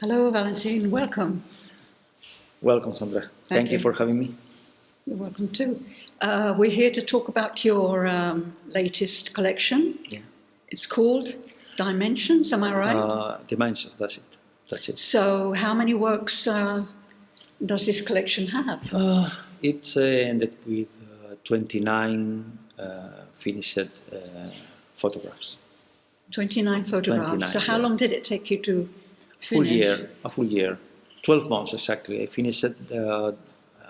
Hello, Valentin. Welcome. Welcome, Sandra. Thank you for having me. You're welcome too. We're here to talk about your latest collection. Yeah. It's called Dimensions, am I right? Dimensions, that's it. That's it. So how many works does this collection have? It's ended with 29 finished photographs. 29 photographs. 29, so how long did it take you to finish? A full year. 12 months exactly. I finished it,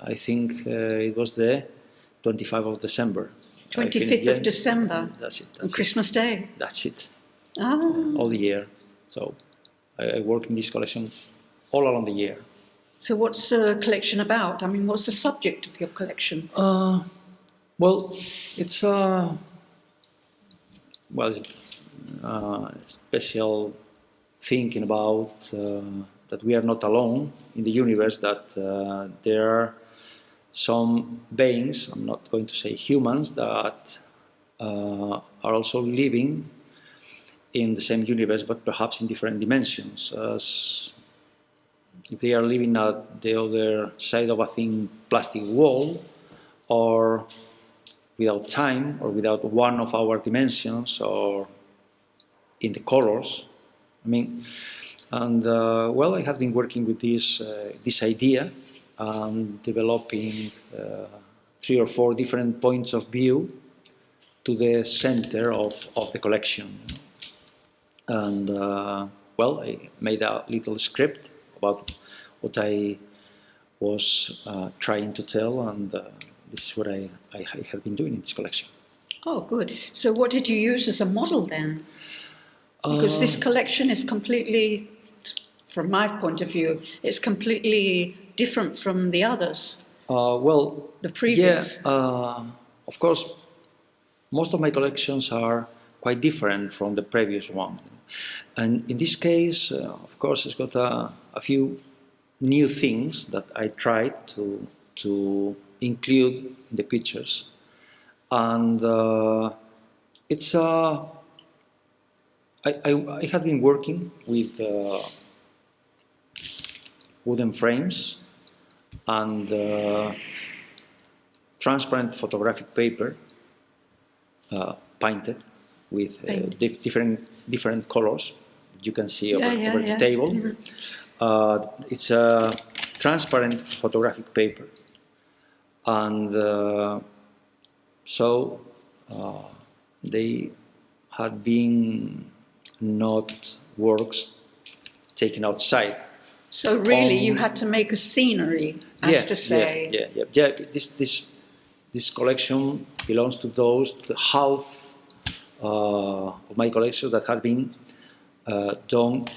I think it was the 25th of December. 25th of December? That's it. On Christmas Day? That's it. Ah. All the year. So I work in this collection all along the year. So what's the collection about? I mean, what's the subject of your collection? Well, it's a special thinking about that we are not alone in the universe, that there are some beings, I'm not going to say humans, that are also living in the same universe, but perhaps in different dimensions. As if they are living at the other side of a thin plastic wall, or without time, or without one of our dimensions, or in the colors. I mean, and well, I have been working with this idea and developing 3 or 4 different points of view to the center of the collection. And well, I made a little script about what I was trying to tell, and this is what I have been doing in this collection. Oh, good. So what did you use as a model then? Because this collection is completely, from my point of view, it's completely different from the others. Well, the previous. Yeah, of course, most of my collections are quite different from the previous one. And in this case, of course, it's got a few new things that I tried to include in the pictures. And it's I have been working with wooden frames and transparent photographic paper painted with different colors. You can see over the table. Mm-hmm. It's a transparent photographic paper, and so they had been not works taken outside. So really, you had to make a scenery, as to say. Yeah. This collection belongs to those half of my collection that had been done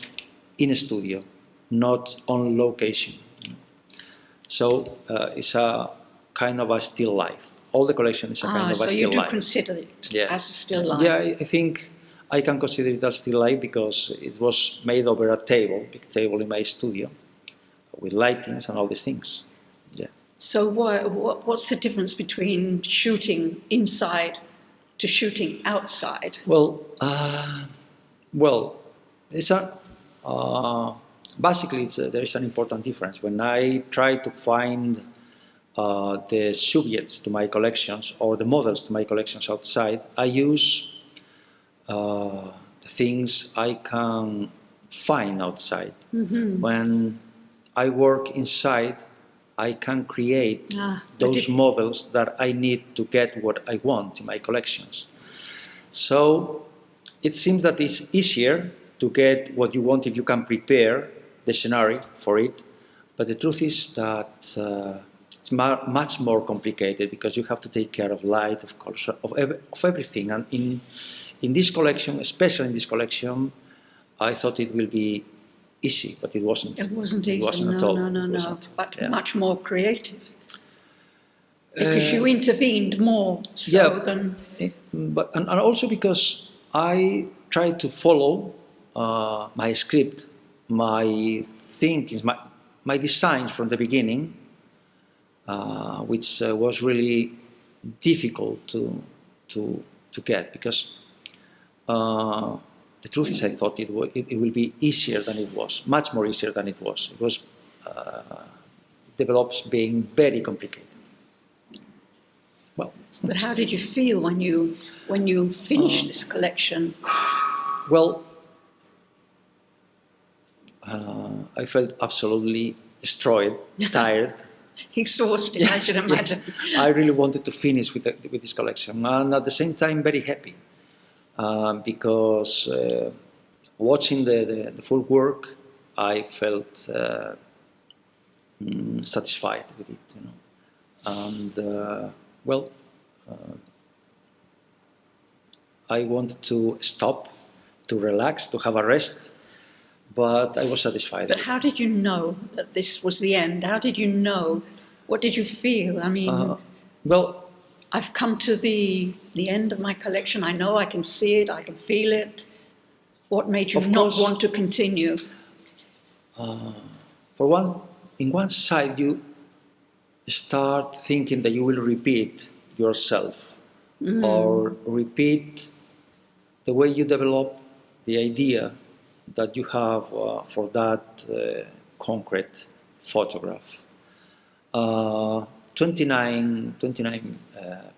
in a studio, not on location. So it's a kind of a still life. All the collection is a kind of a still life. So you do consider it as a still life? Yeah, I think I can consider it as still life because it was made over a big table in my studio, with lightings and all these things. Yeah. So what's the difference between shooting inside to shooting outside? Well, it's basically there is an important difference. When I try to find the subjects to my collections or the models to my collections outside, I use the things I can find outside. Mm-hmm. When I work inside, I can create those models that I need to get what I want in my collections. So it seems that it's easier to get what you want if you can prepare the scenario for it, but the truth is that it's much more complicated because you have to take care of light, of colors, of everything. And in this collection, especially in this collection, I thought it will be easy, but it wasn't. It wasn't easy. It wasn't at all. No. But much more creative. Because you intervened more so than. But and also because I tried to follow my script, my thinking, my designs from the beginning, which was really difficult to get because the truth is, I thought it will be easier than it was, much more easier than it was. It was develops being very complicated. Well, But how did you feel when you finished this collection? well, I felt absolutely destroyed, tired. Exhausted, I should imagine. I really wanted to finish with this collection, and at the same time, very happy because watching the full work, I felt satisfied with it, and well, I wanted to stop, to relax, to have a rest, but I was satisfied. But how did you know that this was the end? How did you know? What did you feel? I mean, well, I've come to the end of my collection. I know I can see it, I can feel it. What made you not want to continue? In one side, you start thinking that you will repeat yourself or repeat the way you develop the idea that you have for that concrete photograph. 29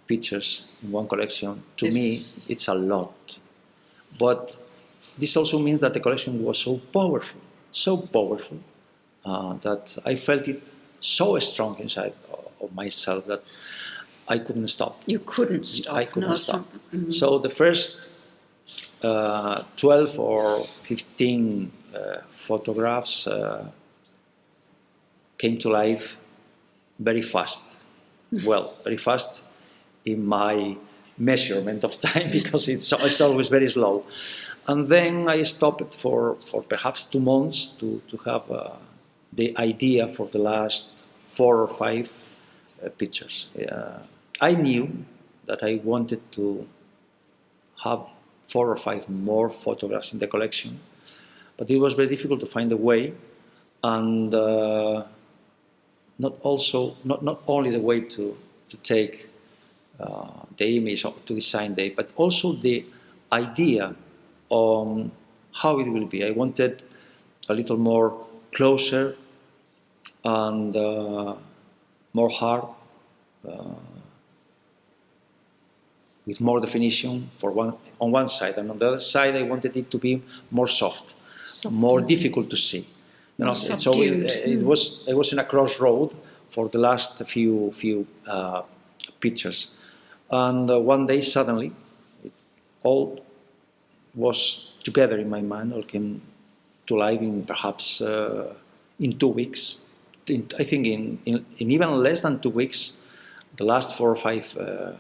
pictures in one collection, to me, it's a lot. But this also means that the collection was so powerful, that I felt it so strong inside of myself that I couldn't stop. You couldn't stop. I couldn't stop. So the first 12 or 15 photographs came to life very fast. Well, very fast in my measurement of time, because it's always very slow. And then I stopped for perhaps 2 months to have the idea for the last 4 or 5 pictures. I knew that I wanted to have 4 or 5 more photographs in the collection, but it was very difficult to find a way, and not only the way to take the image or to design it, but also the idea on how it will be. I wanted a little more closer and more hard, with more definition on one side, and on the other side I wanted it to be more soft, more difficult to see. So I was in a crossroad for the last few pictures, and one day suddenly it all was together in my mind. All came to life in perhaps in 2 weeks. I think in even less than 2 weeks, the last 4 or 5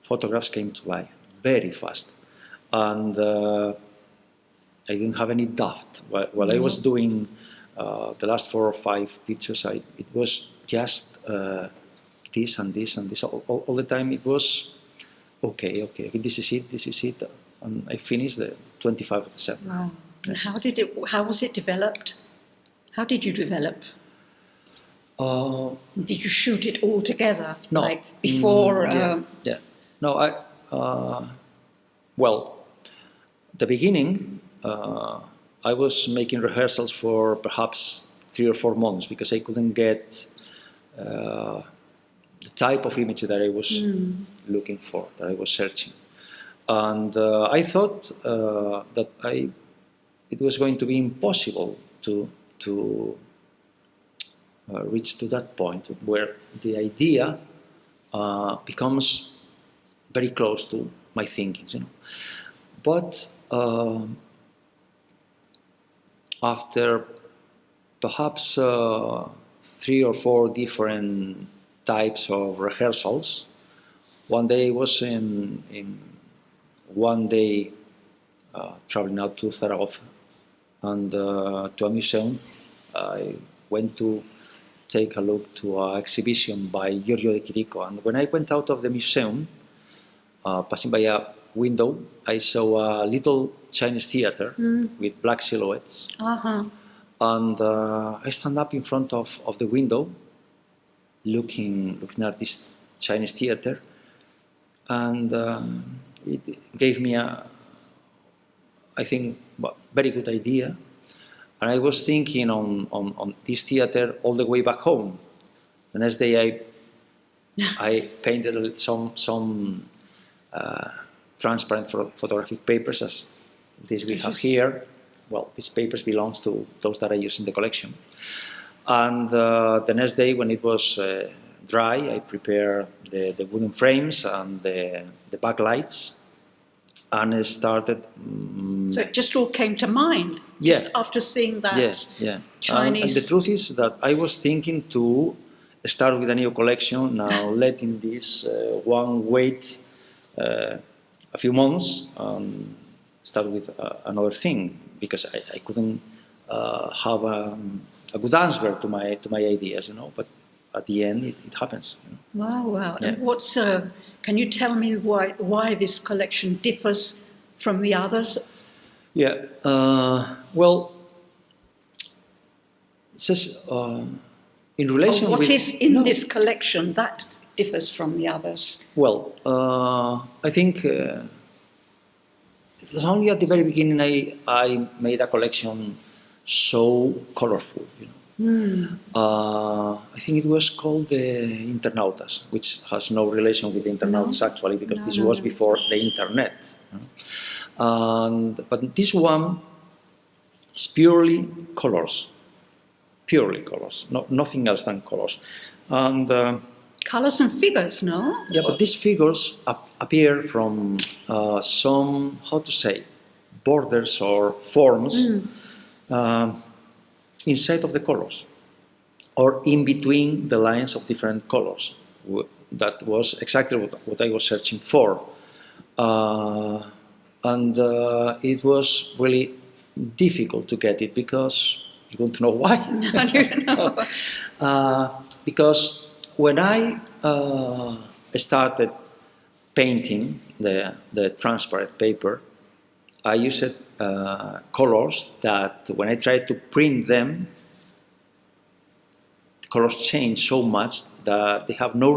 photographs came to life very fast, and I didn't have any doubt while I was doing the last 4 or 5 pictures. It was just this and this and this all the time. It was okay. This is it, and I finished the 25 of December. Wow! And how was it developed? How did you develop? Did you shoot it all together? No. Like before? Yeah. No, well, the beginning, I was making rehearsals for perhaps 3 or 4 months, because I couldn't get the type of image that I was looking for, that I was searching. And I thought that it was going to be impossible to reach to that point where the idea becomes very close to my thinking, But after perhaps 3 or 4 different types of rehearsals, one day I was traveling out to Zaragoza, and to a museum. I went to take a look to an exhibition by Giorgio de Chirico, and when I went out of the museum, passing by a window, I saw a little Chinese theater with black silhouettes. And I stand up in front of the window, looking at this Chinese theater, and it gave me I think very good idea. And I was thinking on this theater all the way back home. The next day I painted some transparent photographic papers as this we have here. Well, these papers belong to those that I use in the collection. And the next day when it was dry, I prepared the wooden frames and the backlights, and I started. So it just all came to mind, Yeah. just after seeing that And Chinese. the truth is that I was thinking to start with a new collection, now letting this one wait a few months and start with another thing, because I couldn't have a good answer to my ideas, you know. But at the end, it happens. You know? Wow. Yeah. And can you tell me why this collection differs from the others? Yeah. Well, it's just in relation Or what with is in this collection that differs from the others? Well, I think it was only at the very beginning I made a collection so colorful. You know. I think it was called the Internautas, which has no relation with the Internautas actually, because this was before the internet. You know? But this one is purely colors, nothing else than colors. And Colours and figures, no? yeah, but these figures appear from some, how to say, borders or forms inside of the colors, or in between the lines of different colors. That was exactly what I was searching for. And it was really difficult to get it, because you want to know why? I don't know. Because when I started painting the transparent paper, I used colors that when I tried to print them, the colors change so much that they have no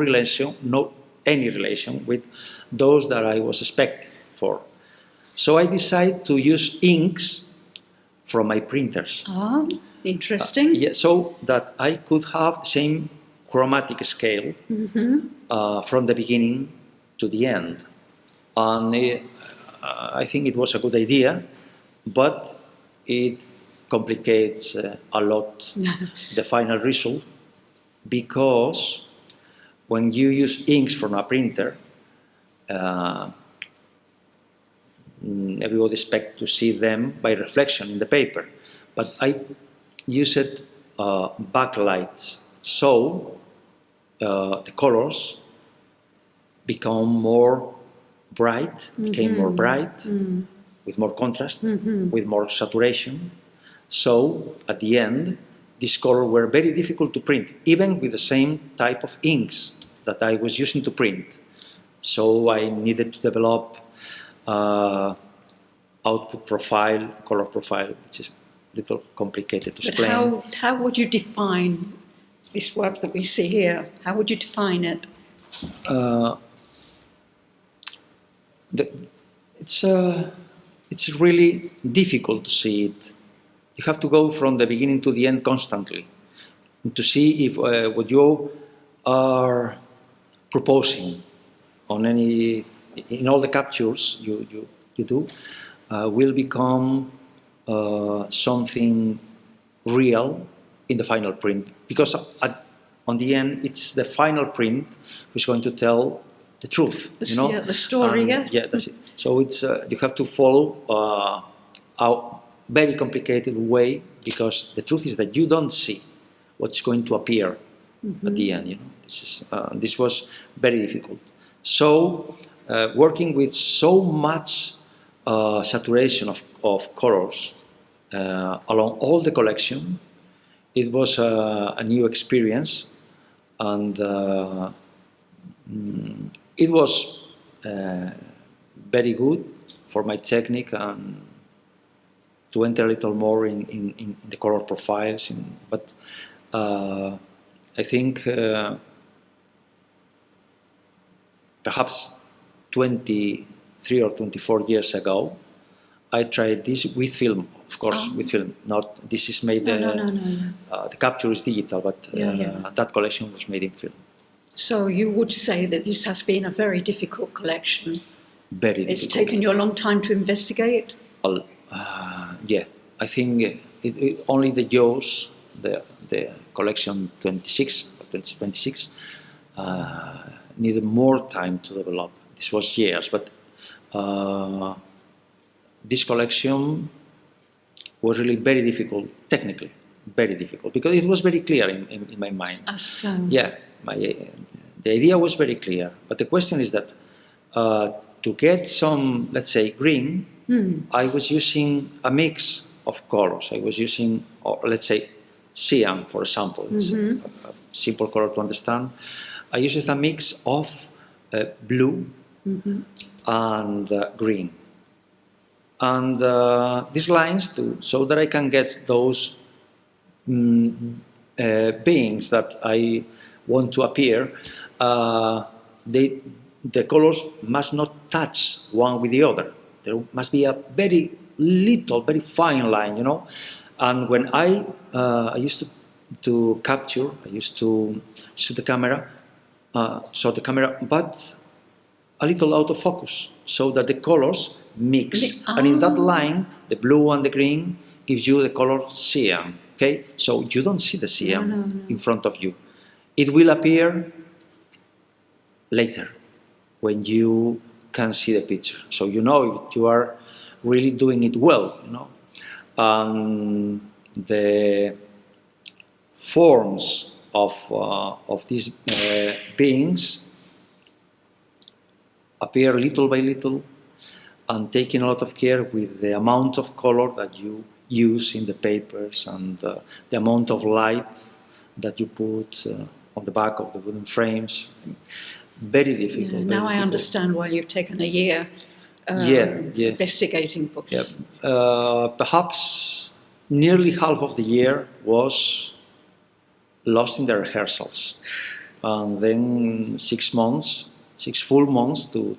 any relation with those that I was expecting for. So I decided to use inks from my printers. Ah, interesting. Yeah, so that I could have the same chromatic scale from the beginning to the end. And I think it was a good idea, but it complicates a lot the final result, because when you use inks from a printer, everybody expects to see them by reflection in the paper. But I used backlights, so the colors became more bright, with more contrast, with more saturation. So at the end, these colors were very difficult to print, even with the same type of inks that I was using to print. So I needed to develop output profile, color profile, which is a little complicated to explain. But how would you define this work that we see here? How would you define it? It's really difficult to see it. You have to go from the beginning to the end constantly to see if what you are proposing in all the captures you do will become something real in the final print. Because on the end, it's the final print who's going to tell the truth. The story. Yeah, that's it. So it's you have to follow a very complicated way, because the truth is that you don't see what's going to appear at the end. This was very difficult. So working with so much saturation of colors along all the collection, it was a new experience, and it was very good for my technique and to enter a little more in the color profiles. But I think perhaps 23 or 24 years ago, I tried this with film, of course, with film. Not this is made. The capture is digital, but that collection was made in film. So you would say that this has been a very difficult collection. Very difficult. It's taken you a long time to investigate. Yeah, I think only the Jaws, the collection 2026, needed more time to develop. This was years, but this collection was really very difficult, technically, very difficult, because it was very clear in my mind. Yeah, the idea was very clear, but the question is that to get some, let's say, green, I was using a mix of colors. I was using, let's say, cyan, for example. It's a simple color to understand. I used a mix of blue and green. And these lines, so that I can get those beings that I want to appear, the colors must not touch one with the other. There must be a very little, very fine line, you know. And when I used to capture, I used to shoot the camera, but a little out of focus, so that the colors mix. And in that line, the blue and the green gives you the color cyan. Okay, so you don't see the cyan in front of you. It will appear later when you can see the picture. So you know if you are really doing it well, you know. The forms of these beings appear little by little, and taking a lot of care with the amount of color that you use in the papers and the amount of light that you put on the back of the wooden frames. Very difficult. Yeah, now I understand why you've taken a year investigating books. Yeah. Perhaps nearly half of the year was lost in the rehearsals, and then 6 full months to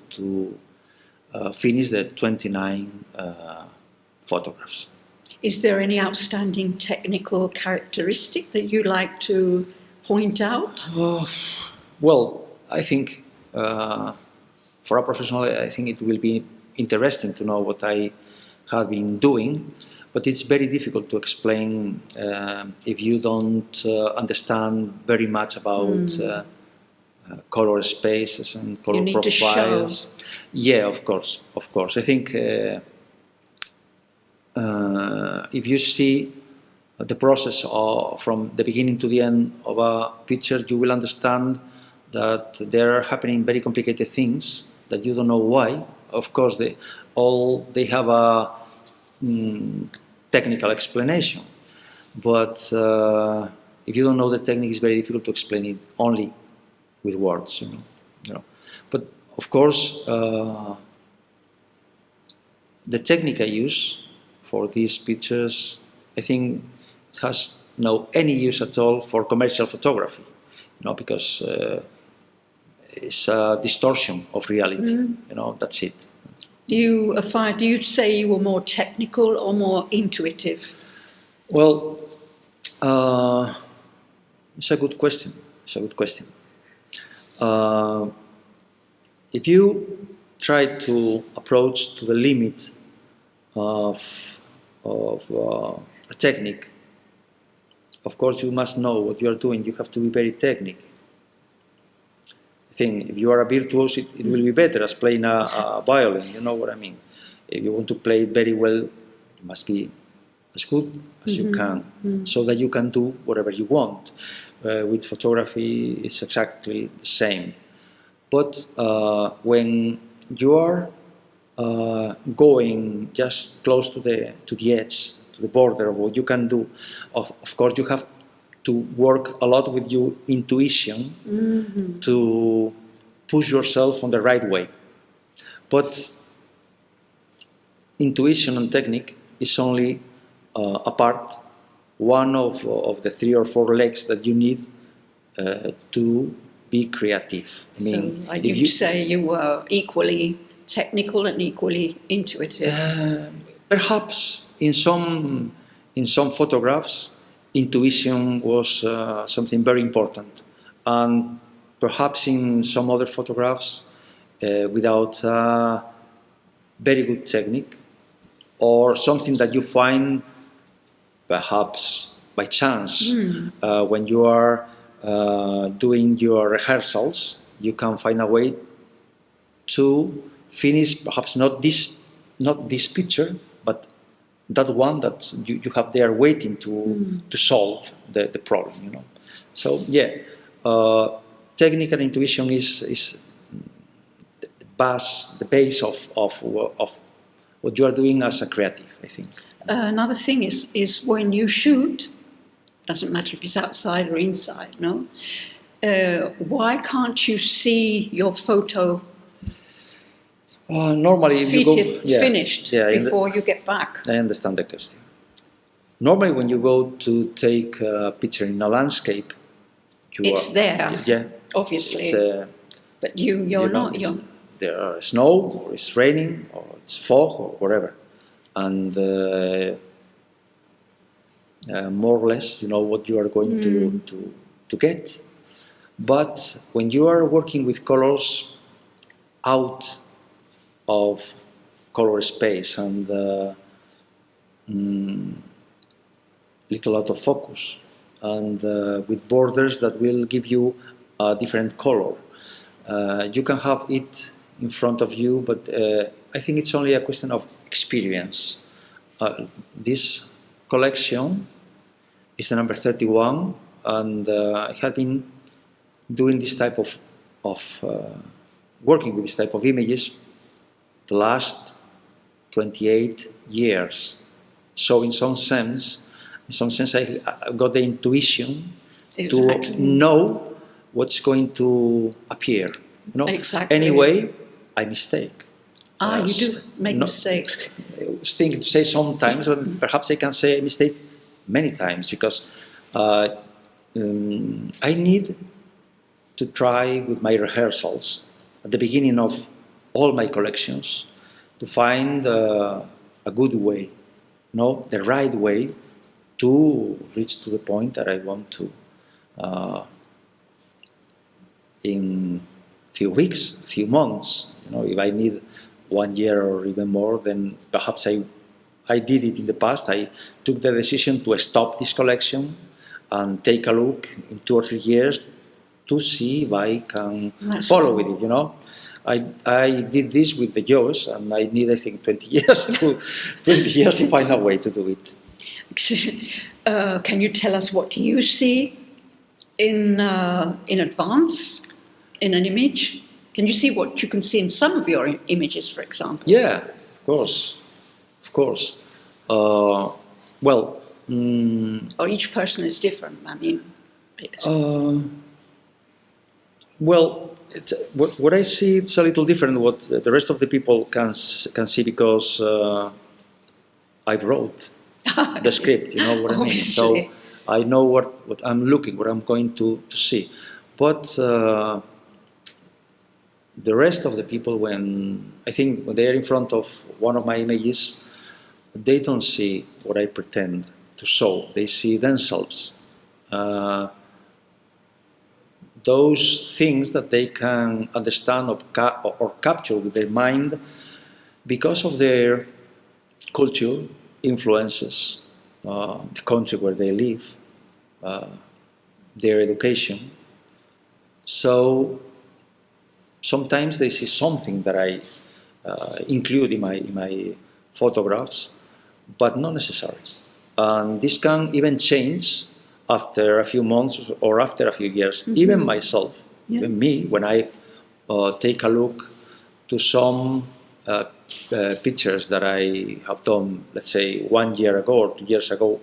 finish the 29 photographs. Is there any outstanding technical characteristic that you like to point out? Well, I think for a professional, I think it will be interesting to know what I have been doing, but it's very difficult to explain if you don't understand very much about color spaces and color profiles. Yeah, of course. I think if you see the process from the beginning to the end of a picture, you will understand that there are happening very complicated things that you don't know why. Of course, they have a technical explanation, but if you don't know the technique, it's very difficult to explain it only with words. You know. But of course, the technique I use for these pictures, I think it has no any use at all for commercial photography. Because it's a distortion of reality. That's it. Do you say you were more technical or more intuitive? Well, it's a good question. If you try to approach to the limit of a technique, of course you must know what you are doing. You have to be very technical. I think if you are a virtuoso, it will be better as playing a violin. You know what I mean? If you want to play it very well, you must be as good as you can, so that you can do whatever you want. With photography, it's exactly the same. But when you are going just close to the edge, to the border of what you can do, of course you have to work a lot with your intuition to push yourself on the right way. But intuition and technique is only a part, one of the 3 or 4 legs that you need to be creative. I mean, so you'd say you were equally technical and equally intuitive? perhaps in some photographs, intuition was something very important, and perhaps in some other photographs, without very good technique, or something that you find perhaps by chance when you are doing your rehearsals. You can find a way to finish perhaps not this picture, but that one that you have there waiting to solve the problem, you know. So yeah, technique and intuition is the base of what you are doing as a creative, I think. Another thing is when you shoot, doesn't matter if it's outside or inside, no? Why can't you see your photo Normally, if you go, finished before you get back? I understand the question. Normally, when you go to take a picture in a landscape, it's there, obviously. But you're not. There are snow, or it's raining, or it's fog, or whatever, and more or less, you know what you are going to get. But when you are working with colors out of color space and little out of focus, and with borders that will give you a different color, you can have it in front of you, but I think it's only a question of experience. This collection is the number 31, and I have been doing this type of working with this type of images the last 28 years. So in some sense I got the intuition to know what's going to appear. You know? Exactly. Anyway, I mistake. You do make mistakes. I was thinking to say sometimes, but perhaps I can say I mistake many times, because I need to try with my rehearsals at the beginning of all my collections to find a good way, the right way to reach to the point that I want to in few weeks, few months. If I need 1 year or even more, then perhaps I did it in the past. I took the decision to stop this collection and take a look in 2 or 3 years to see if I can follow with it. I did this with the Jaws, and I need, I think, 20 years to find a way to do it. Can you tell us what you see in advance in an image? Can you see what you can see in some of your images, for example? Yeah, of course. Well, or each person is different. I mean, well, what I see, it's a little different what the rest of the people can see, because I wrote the script. You know what I mean? So I know what I'm looking, what I'm going to see. But the rest of the people, when they are in front of one of my images, they don't see what I pretend to show. They see themselves. Those things that they can understand or capture with their mind because of their culture, influences, the country where they live, their education. So sometimes they see something that I include in my photographs, but not necessarily. And this can even change after a few months or after a few years. Even myself, even me, when I take a look to some pictures that I have done, let's say 1 year ago or 2 years ago,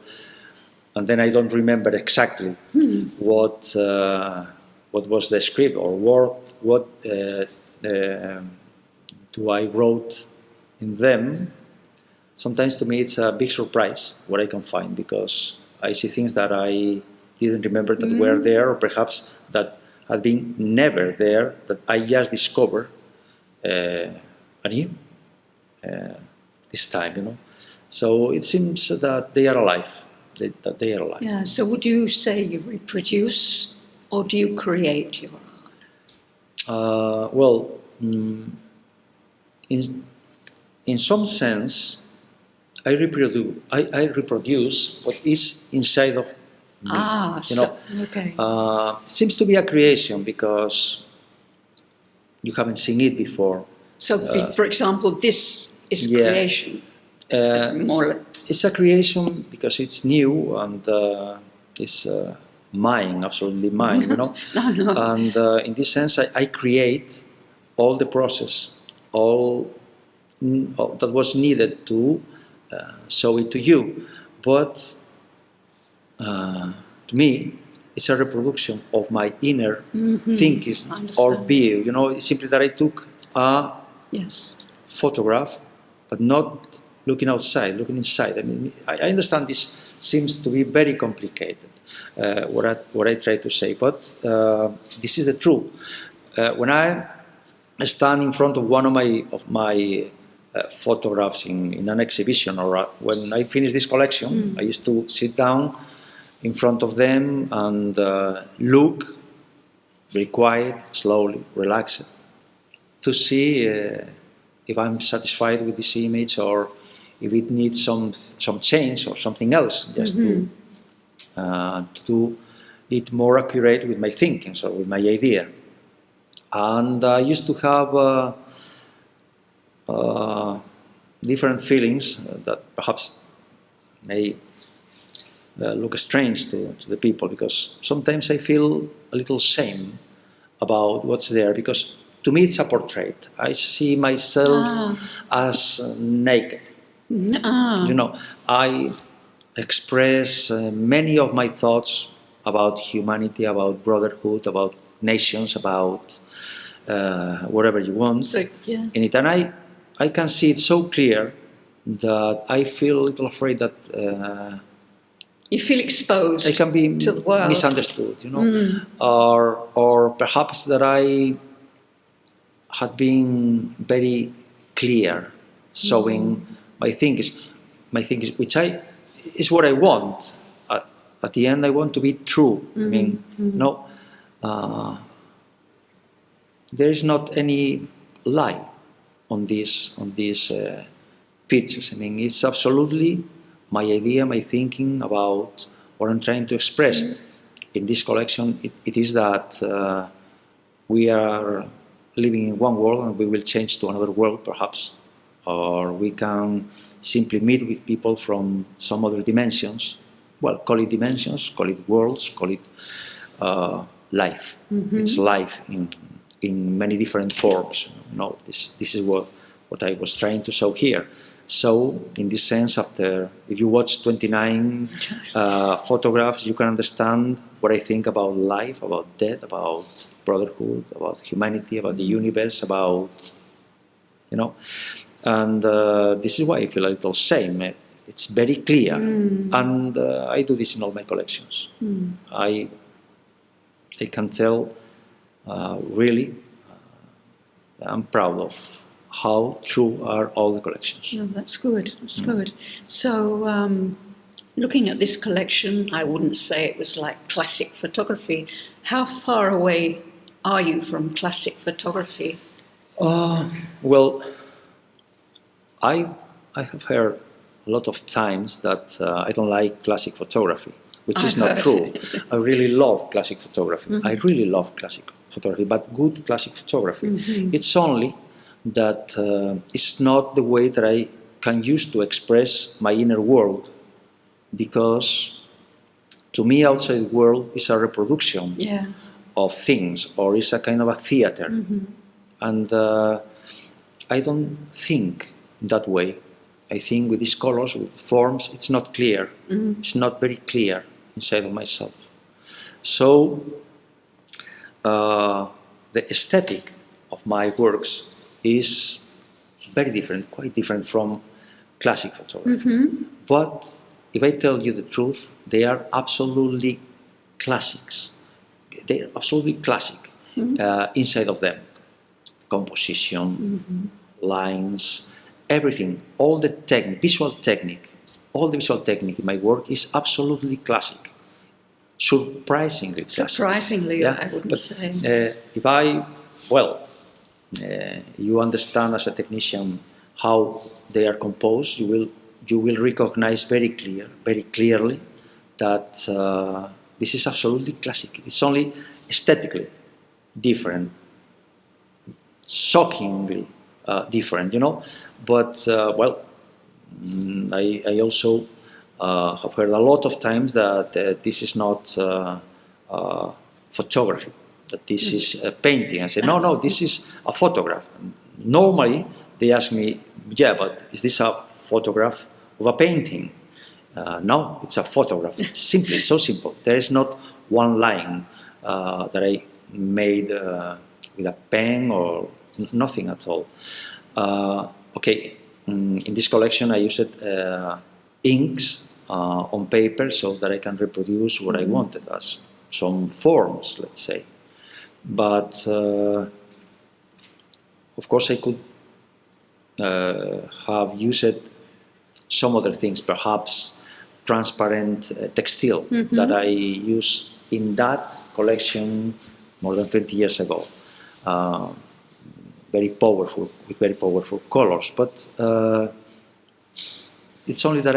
and then I don't remember exactly what was the script or what do I wrote in them. Sometimes to me it's a big surprise what I can find, because I see things that I didn't remember that were there, or perhaps that had been never there, that I just discovered anew this time, So it seems that they are alive. That they are alive. Yeah, so would you say you reproduce or do you create your art? Well, in some sense, I reproduce what is inside of me. Ah, You know, okay. seems to be a creation because you haven't seen it before. So, for example, this is yeah. creation. More. It's a creation because it's new and it's mine, absolutely mine. You know. No. And in this sense, I create all the process, all that was needed to show it to you. But to me, it's a reproduction of my inner thinking or view. You know, it's simply that I took a photograph, but not looking outside, looking inside. I mean, I understand this seems to be very complicated, what I try to say, but this is the truth. When I stand in front of one of my photographs in an exhibition, or when I finish this collection, I used to sit down in front of them and look, be quiet, slowly, relaxed, to see if I'm satisfied with this image or if it needs some change or something else, just to do it more accurate with my thinking, so with my idea. And I used to have different feelings that perhaps may look strange to the people, because sometimes I feel a little shame about what's there, because to me it's a portrait. I see myself as naked. You know, I express many of my thoughts about humanity, about brotherhood, about nations, about whatever you want in it. And I can see it so clear that I feel a little afraid that you feel exposed. I can be to the world. Misunderstood, you know, or perhaps that I had been very clear, showing my things, which is what I want. At the end, I want to be true. I mean, no, there is not any lie on these pictures. I mean, it's absolutely my idea, my thinking about what I'm trying to express. In this collection, it is that we are living in one world and we will change to another world, perhaps, or we can simply meet with people from some other dimensions. Well, call it dimensions, call it worlds, call it life. It's life in many different forms. You know, this is what I was trying to show here. So, in this sense, if you watch 29 photographs, you can understand what I think about life, about death, about brotherhood, about humanity, about the universe, about, you know. And this is why I feel a little shame. It's very clear. And I do this in all my collections. I can tell, really, I'm proud of how true are all the collections. No, that's good. That's good. So, looking at this collection, I wouldn't say it was like classic photography. How far away are you from classic photography? Well, I have heard a lot of times that I don't like classic photography, which is not true. I really love classic photography. I really love classic photography, but good classic photography. It's only that it's not the way that I can use to express my inner world, because to me outside world is a reproduction of things, or is a kind of a theater. And I don't think that way. I think with these colors, with forms, it's not clear. It's not very clear inside of myself. So the aesthetic of my works is very different, quite different from classic photography. But if I tell you the truth, they are absolutely classics. They are absolutely classic inside of them. Composition, lines, everything, all the visual technique in my work is absolutely classic. Surprisingly classic. Surprisingly, I wouldn't say. If you understand as a technician how they are composed, you will recognize very clearly that this is absolutely classic. It's only aesthetically different, shockingly different, But I also have heard a lot of times that this is not photography, that this is a painting. I say, no, this is a photograph. Normally, they ask me, yeah, but is this a photograph of a painting? No, it's a photograph. Simply, so simple. There is not one line that I made with a pen or nothing at all. In this collection, I used inks on paper so that I can reproduce what I wanted as some forms, let's say. But of course, I could have used some other things, perhaps transparent textile that I used in that collection more than 20 years ago. Very powerful, with very powerful colors. But it's only that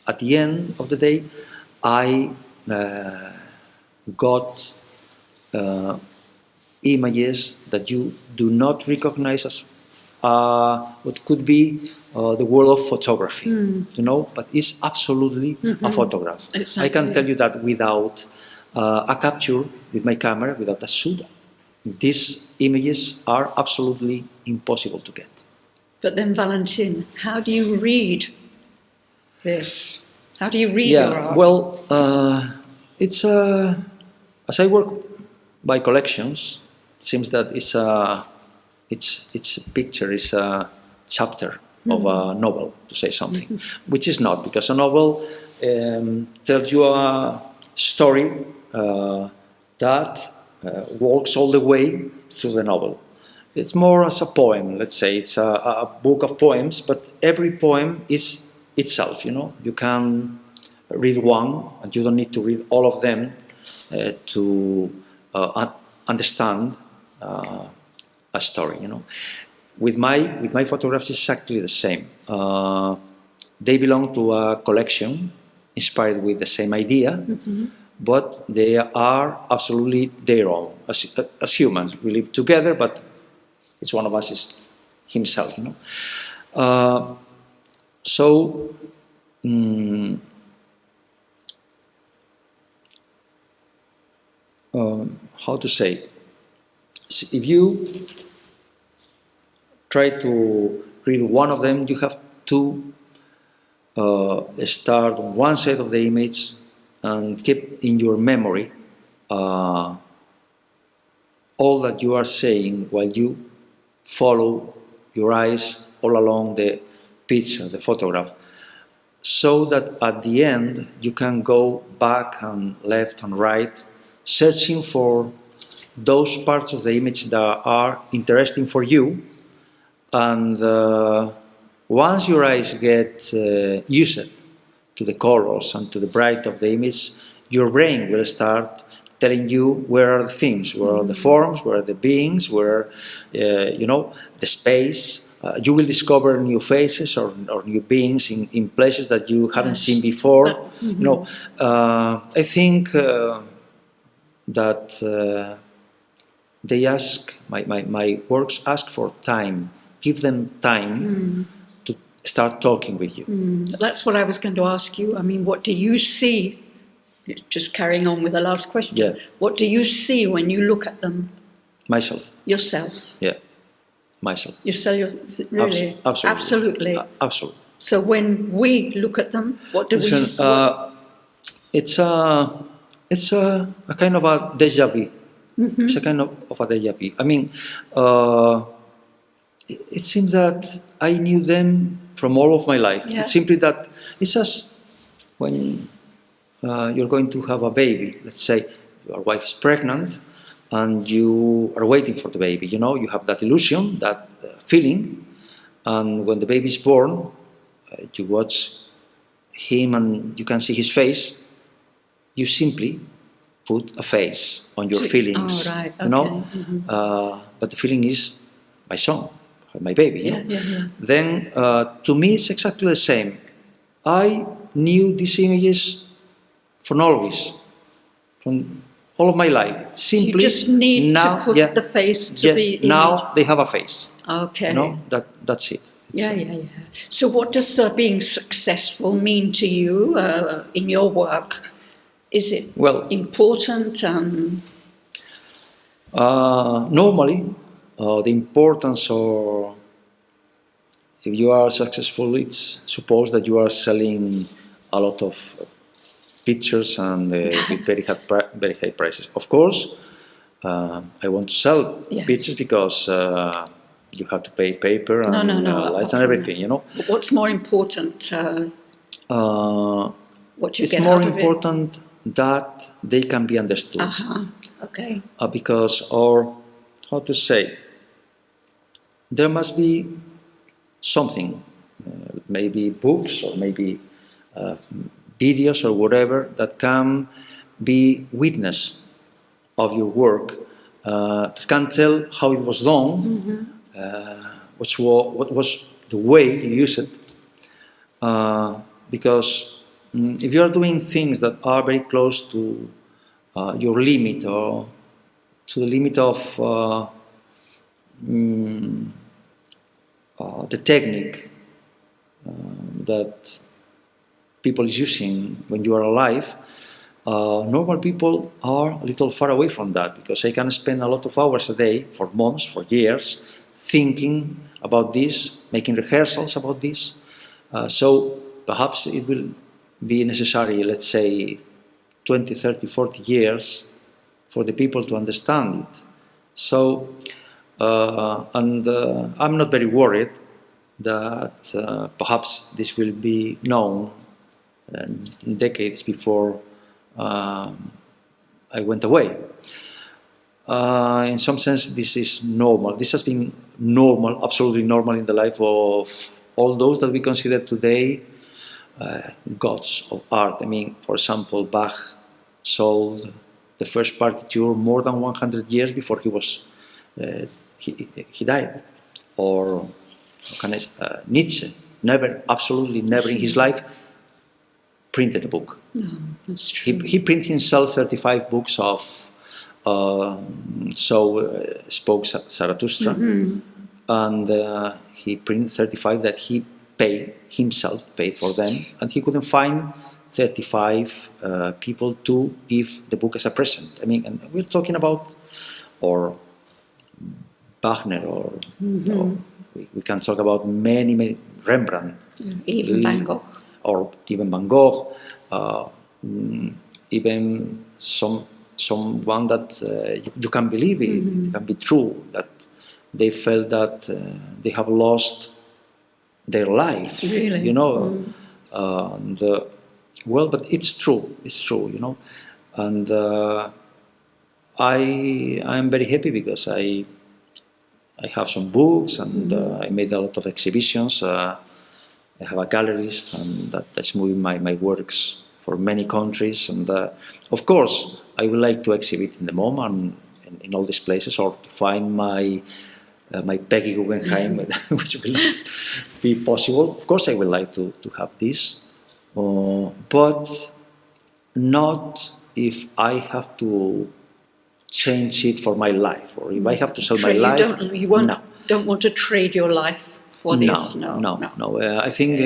at the end of the day, I got images that you do not recognize as what could be the world of photography, but it's absolutely a photograph. Exactly. I can tell you that without a capture with my camera, without a shoot, these images are absolutely impossible to get. But then, Valentin, how do you read this? How do you read your art? Well, it's as I work by collections, it seems that it's a picture, it's a chapter of a novel, to say something, which is not, because a novel tells you a story that walks all the way through the novel. It's more as a poem, let's say. It's a book of poems, but every poem is itself, You can read one, and you don't need to read all of them to understand a story, With my photographs, it's exactly the same. They belong to a collection inspired with the same idea, but they are absolutely their own. As humans, we live together, but each one of us is himself, how to say? If you try to read one of them, you have to start on one side of the image and keep in your memory all that you are saying while you follow your eyes all along the picture, the photograph, so that at the end you can go back and left and right, searching for those parts of the image that are interesting for you. And once your eyes get used to the colors and to the bright of the image, your brain will start telling you where are the things, where are the forms, where are the beings, where, the space. You will discover new faces or new beings in places that you haven't seen before. I think that they ask, my works ask for time. Give them time to start talking with you. That's what I was going to ask you. I mean, what do you see? Just carrying on with the last question. Yeah. What do you see when you look at them? Myself. Yourself. Yeah. Myself. Yourself, really? Absolutely. Absolutely. So when we look at them, what do we see? It's a kind of a déjà vu. It's a kind of a déjà vu. I mean, it seems that I knew them from all of my life. Yeah. It's simply that it's as when you're going to have a baby. Let's say your wife is pregnant and you are waiting for the baby. You have that illusion, that feeling, And when the baby is born, you watch him and you can see his face. You simply put a face on your feelings, oh, right. Okay. you know. But the feeling is my son, my baby. You know? Yeah. Then to me it's exactly the same. I knew these images from always, from all of my life. Simply, You just need now, to put the face to the image. now they have a face. Okay. You know, that's it. Yeah. So what does being successful mean to you in your work? Is it important? Normally, the importance of if you are successful, it's suppose that you are selling a lot of pictures and with very high prices. Of course, I want to sell pictures because you have to pay paper and lights and everything, you know. But what's more important? What you it's get more out of important that they can be understood. Okay. Because, or how to say, there must be something, maybe books or maybe videos or whatever that can be witness of your work, that can tell how it was done, what was the way you use it. Because if you are doing things that are very close to your limit or to the limit of the technique that people is using when you are alive, normal people are a little far away from that because they can spend a lot of hours a day, for months, for years, thinking about this, making rehearsals about this. So perhaps it will be necessary, let's say, 20, 30, 40 years for the people to understand it. So, I'm not very worried that perhaps this will be known decades before I went away. In some sense, this is normal. This has been normal, absolutely normal in the life of all those that we consider today gods of art. I mean, for example, Bach sold the first partiture more than 100 years before he died. Or Nietzsche, absolutely never in his life printed a book. No, that's true. He printed himself 35 books of spoke Zarathustra, and he printed 35 that he paid for them, and he couldn't find 35 people to give the book as a present. I mean, and we're talking about, or Wagner, or we can talk about many Rembrandt, even Van Gogh, or even Van Gogh, even someone that you can believe it, it can be true, that they felt that they have lost their life, really? You know. Well, but it's true, you know, and I'm very happy because I have some books, and I made a lot of exhibitions. I have a gallerist, and that's moving my works for many countries. And of course, I would like to exhibit in the MoM and in all these places, or to find my Peggy Guggenheim, which will not be possible. Of course, I would like to have this, but not if I have to change it for my life, or if I have to sell my life. Don't want to trade your life for this? No. I think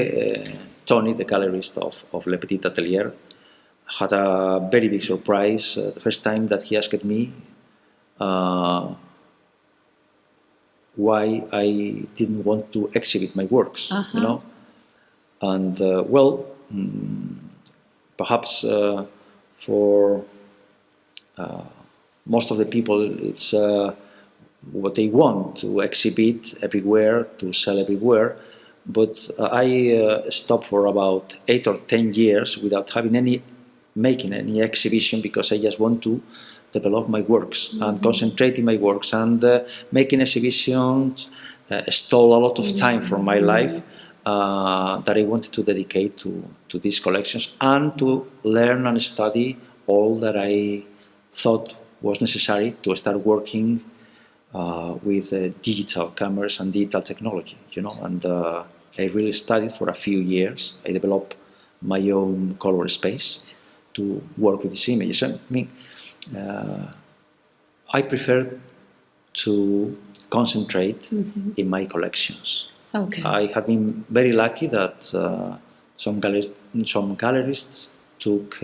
Tony, the gallerist of Le Petit Atelier, had a very big surprise the first time that he asked me why I didn't want to exhibit my works, you know. And perhaps for most of the people, it's what they want, to exhibit everywhere, to sell everywhere. But I stopped for about 8 or 10 years without making any exhibition, because I just want to develop my works and concentrate in my works, and making exhibitions stole a lot of time from my life that I wanted to dedicate to these collections and to learn and study all that I thought was necessary to start working with digital cameras and digital technology, and I really studied for a few years. I developed my own color space to work with these images. I mean, I prefer to concentrate in my collections. Okay. I have been very lucky that some gallerists took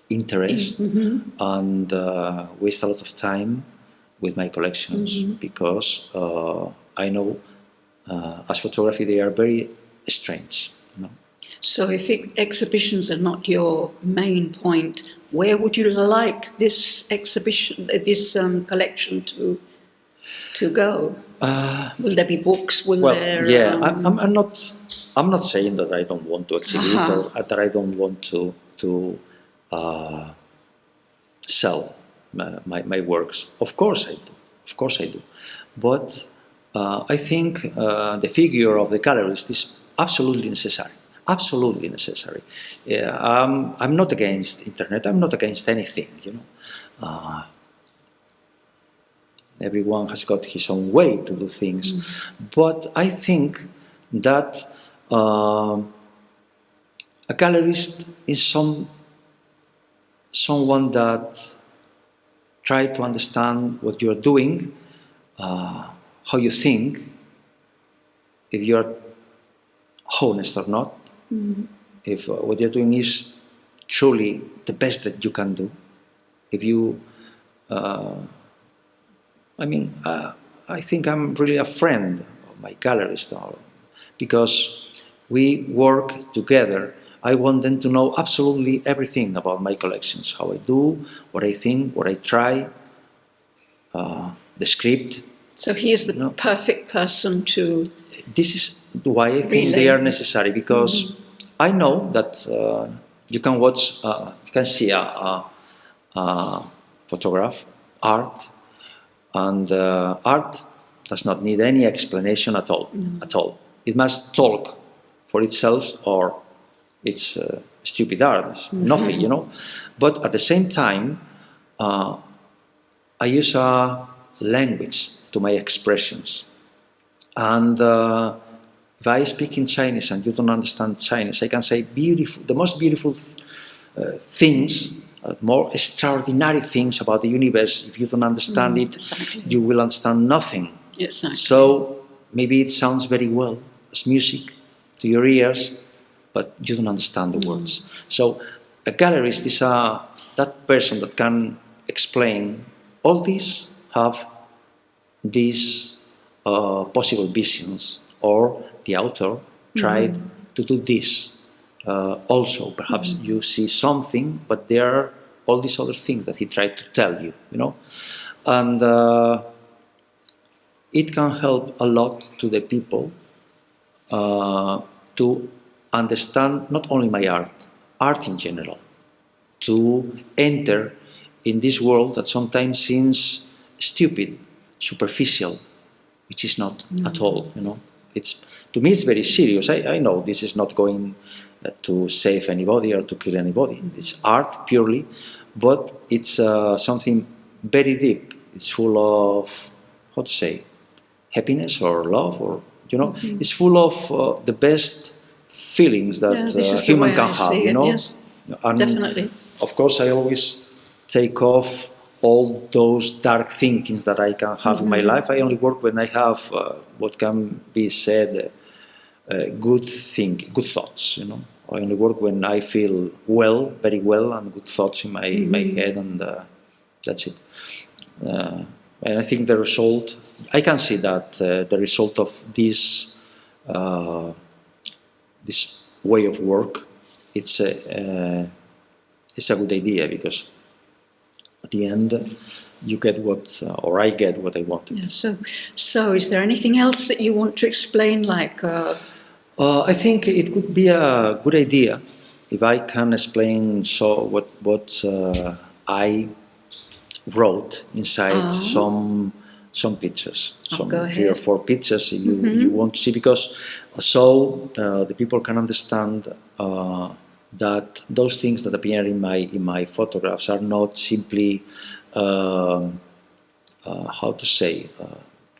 interest and waste a lot of time with my collections because I know as photography they are very strange. So if exhibitions are not your main point, where would you like this exhibition, this collection to go? Will there be books? I'm not saying that I don't want to exhibit or that I don't want to sell my works. Of course I do. But I think the figure of the gallerist is absolutely necessary. Absolutely necessary. I'm not against internet. I'm not against anything. Everyone has got his own way to do things, but I think that a gallerist is someone that tries to understand what you're doing, how you think, if you're honest or not, if what you're doing is truly the best that you can do, if you I think I'm really a friend of my gallerist because we work together. I want them to know absolutely everything about my collections, how I do, what I think, what I try, the script. So he is the perfect person to... This is why I think they are necessary, because I know that you can watch, you can see a photograph, art, and art does not need any explanation at all. At all. It must talk for itself, or it's stupid art. It's nothing, But at the same time, I use a language to my expressions, and if I speak in Chinese and you don't understand Chinese, I can say the most beautiful things. More extraordinary things about the universe. If you don't understand it, you will understand nothing. Exactly. So maybe it sounds very well as music to your ears, but you don't understand the words. So a gallerist is that person that can explain all these, have these possible visions, or the author tried to do this. Also, perhaps you see something, but there are all these other things that he tried to tell you, and it can help a lot to the people to understand not only my art in general, to enter in this world that sometimes seems stupid, superficial, which is not at all, It's, to me, it's very serious. I know this is not going to save anybody or to kill anybody. It's art purely, but it's something very deep. It's full of, how to say, happiness or love, or it's full of the best feelings that human can have. Yes. And definitely. Of course, I always take off all those dark thinkings that I can have in my life. I only work when I have what can be said. Good thoughts, I only work when I feel well, very well, and good thoughts in my head, and that's it. And I think the result, I can see that the result of this this way of work, it's a good idea, because at the end you get or I get what I wanted. Yeah, so is there anything else that you want to explain, like? I think it could be a good idea if I can explain what I wrote inside some pictures, some go 3 or ahead. 4 pictures if you want to see, because so the people can understand that those things that appear in my photographs are not simply how to say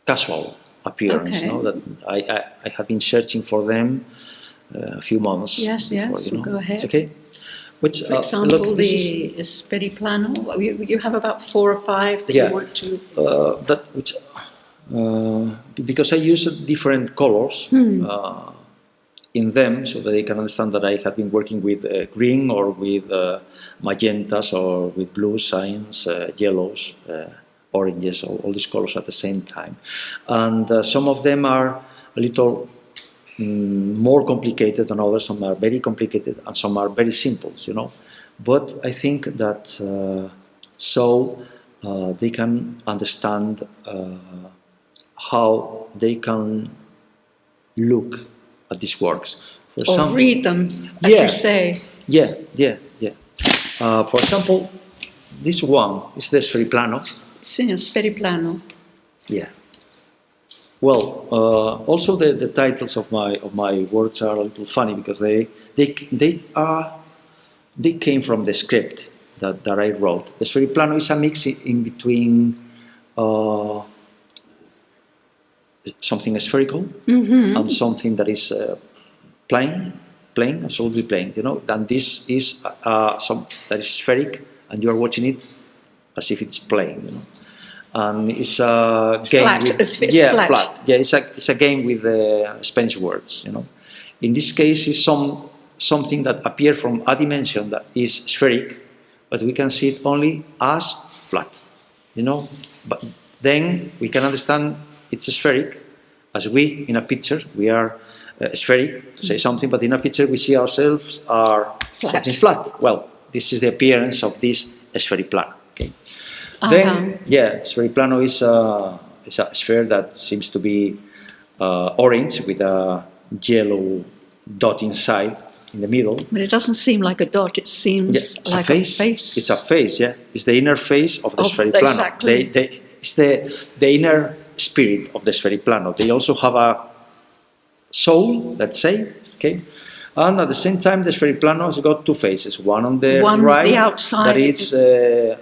casual appearance. Okay. No, that I have been searching for them a few months Yes, before. yes, You know, go ahead. okay. Which, For example, look, this is, the Speriplano. You have about 4 or 5 that yeah, you want to. that which because I use different colors in them, so that they can understand that I have been working with green or with magentas or with blue cyan, yellows, oranges, all these colors at the same time. And some of them are a little more complicated than others. Some are very complicated and some are very simple, you know. But I think that they can understand how they can look at these works. For Or some, read them, as yeah, you say. yeah. For example, this one is the Sferiplano. Sì, Speriplano. Yeah. Well, also the titles of my works are a little funny because they came from the script that I wrote. The Sferiplano is a mix in between something spherical and something that is plain, absolutely plain. You know, and this is some that is spheric, and you are watching it as if it's plain. You know. And it's a game Flat, with it's yeah, flat. Yeah, it's a game with Spanish words. You know, in this case, it's something that appears from a dimension that is spheric, but we can see it only as flat. You know, but then we can understand it's spheric, as we in a picture we are spheric to say something, but in a picture we see ourselves are something flat. Well, this is the appearance of this Sferiplano. Okay. Then, yeah, Sferiplano is a sphere that seems to be orange with a yellow dot inside in the middle. But it doesn't seem like a dot, it seems like a face. It's a face, yeah. It's the inner face of the Sferiplano. Exactly. It's the inner spirit of the Sferiplano. They also have a soul, let's say, okay? And at the same time, the Sferiplano has got 2 faces. One on the right, the outside, that is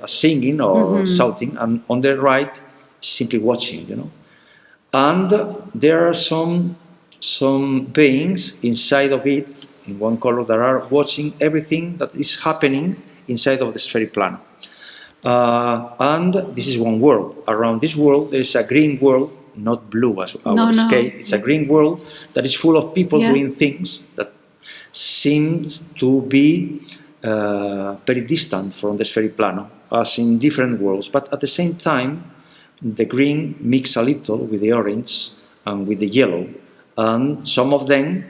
singing or shouting, and on the right, simply watching, you know. And there are some beings inside of it, in one color, that are watching everything that is happening inside of the Sferiplano. And this is one world. Around this world, there is a green world, not blue as our scale. It's a green world that is full of people doing things that seems to be very distant from the Sferiplano, as in different worlds. But at the same time, the green mix a little with the orange and with the yellow, and some of them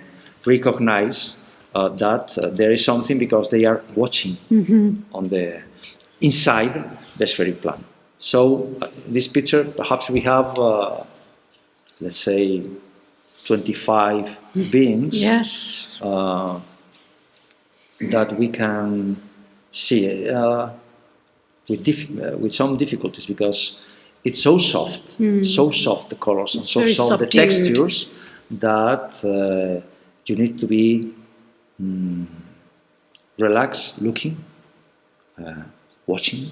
recognize that there is something because they are watching on the inside the Sferiplano. So this picture, perhaps we have, let's say, 25 beings that we can see with some difficulties, because it's so soft, the colors, and so soft the textures, that you need to be relaxed, looking, watching,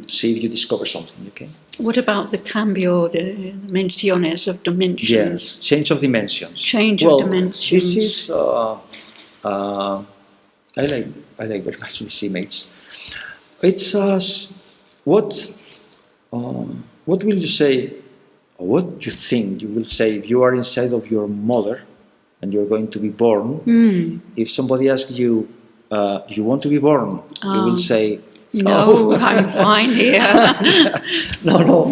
see if you discover something, okay? What about the cambio, the dimensiones of dimensions? Yes, change of dimensions. Change of dimensions. This is, I like very much this image. It's what will you say, or what do you think you will say if you are inside of your mother and you're going to be born? If somebody asks you, you want to be born? You will say, no, I'm fine here. No.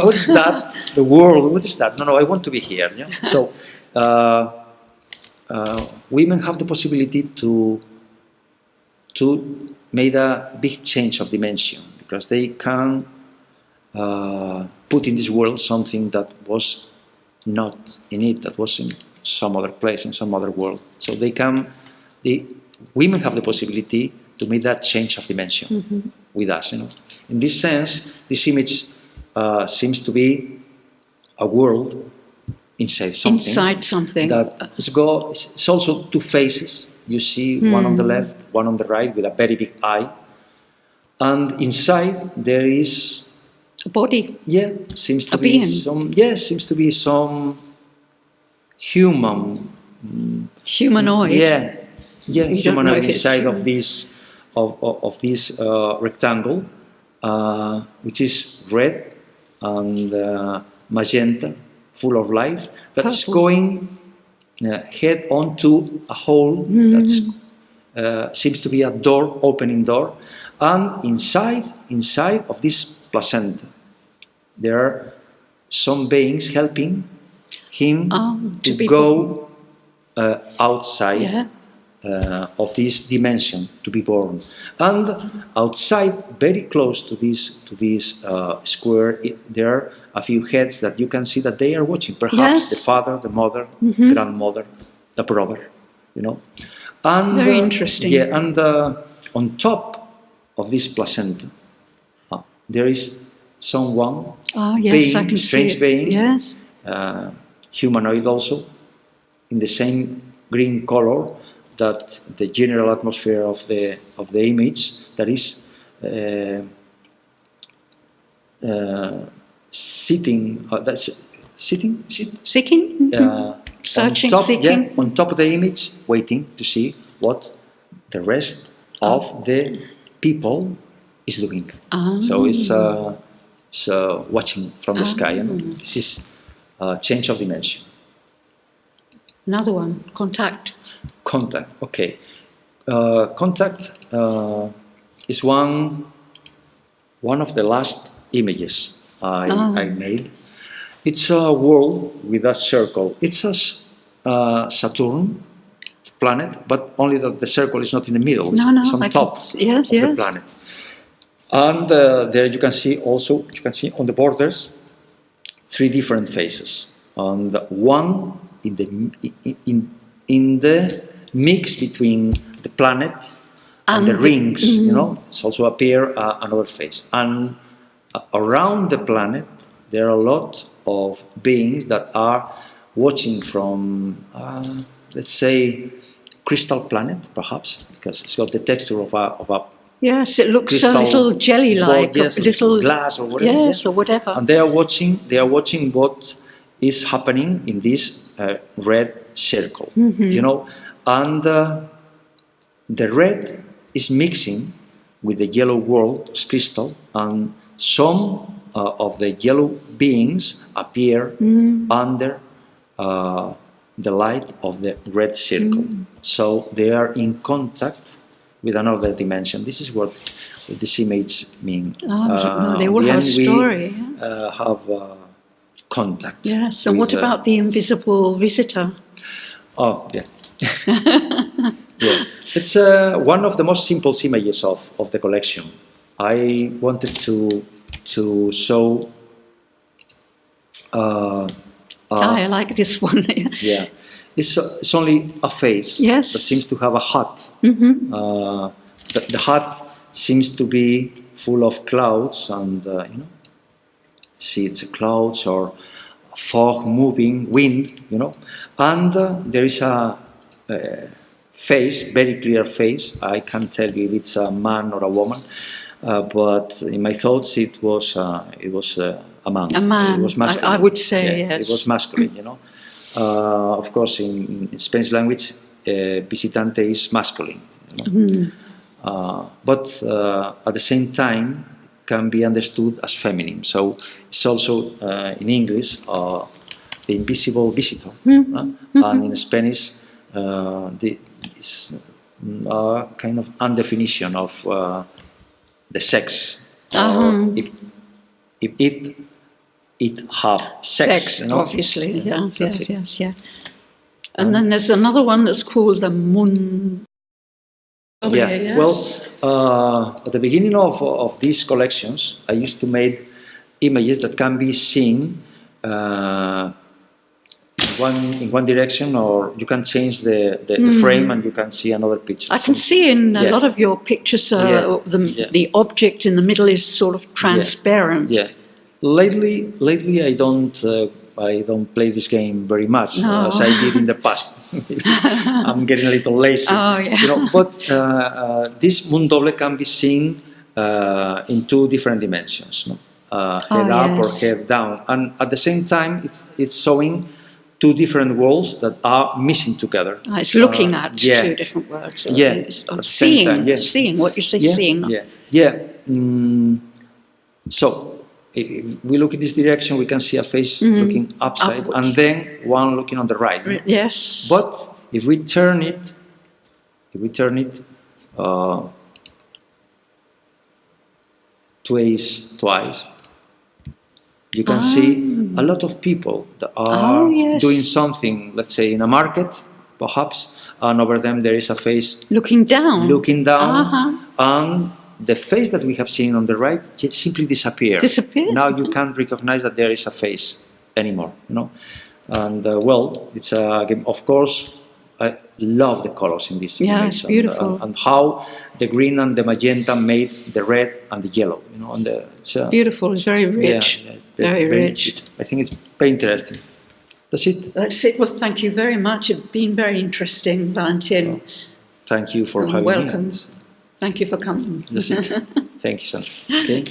What is that? The world, what is that? No, I want to be here. Yeah? So women have the possibility to make a big change of dimension, because they can put in this world something that was not in it, that was in some other place, in some other world. So women have the possibility to make that change of dimension with us. You know, in this sense, this image seems to be a world inside something. Inside something. That it's also two faces. You see one on the left, one on the right, with a very big eye. And inside there is A body. yeah, seems to A be being. seems to be some human. Humanoid. Yeah, You don't know humanoid if it's inside human. of this rectangle, which is red and magenta, full of life. That's Purple. going head onto a hole that seems to be a door, opening door, and inside of this placenta, there are some beings helping him to to be go outside Yeah. of this dimension, to be born. And outside, very close to this square, there are a few heads that you can see that they are watching. Perhaps the Yes. father, the mother, grandmother, the brother, And Very interesting. Yeah, and on top of this placenta, there is someone, Yes, being, I can see strange it. being, Yes. humanoid also, in the same green color that the general atmosphere of the image, that is sitting. Sitting. Seeking? Searching, on top, seeking. Yeah, on top of the image, waiting to see what the rest of the people is doing. So it's watching from the sky. This is change of dimension. Another one. Contact. Contact. Okay. Contact is one of the last images I made. It's a world with a circle. It's a Saturn planet, but only that the circle is not in the middle. It's on top of the planet. And there you can see on the borders 3 different faces. And one in the mix between the planet and the rings, it's also appear another face. And around the planet, there are a lot of beings that are watching from, let's say, crystal planet, perhaps, because it's got the texture of a Yes, it looks crystal a little jelly-like, ball, yes, a little glass or whatever. Yes, or whatever. And they are watching what is happening in this red circle, and the red is mixing with the yellow world crystal, and some of the yellow beings appear under the light of the red circle. So they are in contact with another dimension. This is what this image means. They all have a story. We have contact. Yes, and what about the invisible visitor? Oh, yeah. Yeah. It's one of the most simple images of the collection. I wanted to show. I like this one. Yeah. It's only a face that seems to have a hat. The hat seems to be full of clouds, and see, it's clouds or fog moving, wind, and there is a face, very clear face. I can't tell you if it's a man or a woman, but in my thoughts it was a man. A man. It was masculine. I would say yes. It was masculine, Of course, in Spanish language, visitante is masculine. But at the same time, it can be understood as feminine. So it's also in English the invisible visitor, and in Spanish it's a kind of undefinition of the sex. If it have sex, obviously, yes. And then there's another one that's called the Mun. Yeah. Well, at the beginning of these collections, I used to make images that can be seen in one direction, or you can change the frame and you can see another picture. I can see in a lot of your pictures the object in the middle is sort of transparent. Yeah. Lately I don't I don't play this game very much No. as I did in the past. I'm getting a little lazy. Oh, yeah. But this Mundoble can be seen in two different dimensions, no? Head up or yes. head down, and at the same time, it's showing two different worlds that are missing together. It's looking at two different worlds. It's seeing what you say, seeing. So if we look in this direction, we can see a face looking upside, upwards, and then one looking on the right. Yes. But if we turn it, twice, you can see a lot of people that are doing something, let's say in a market, perhaps, and over them there is a face looking down. And the face that we have seen on the right simply disappeared. Now you can't recognize that there is a face anymore, And it's a game. Of course, I love the colors in this image. It's beautiful. And how the green and the magenta made the red and the yellow. It's beautiful. It's very rich. Very rich. I think it's very interesting. That's it. That's it. Well, thank you very much. It's been very interesting, Valentin. Thank you for having me. Welcome. Thank you for coming. That's it. Thank you, Sandra. Okay.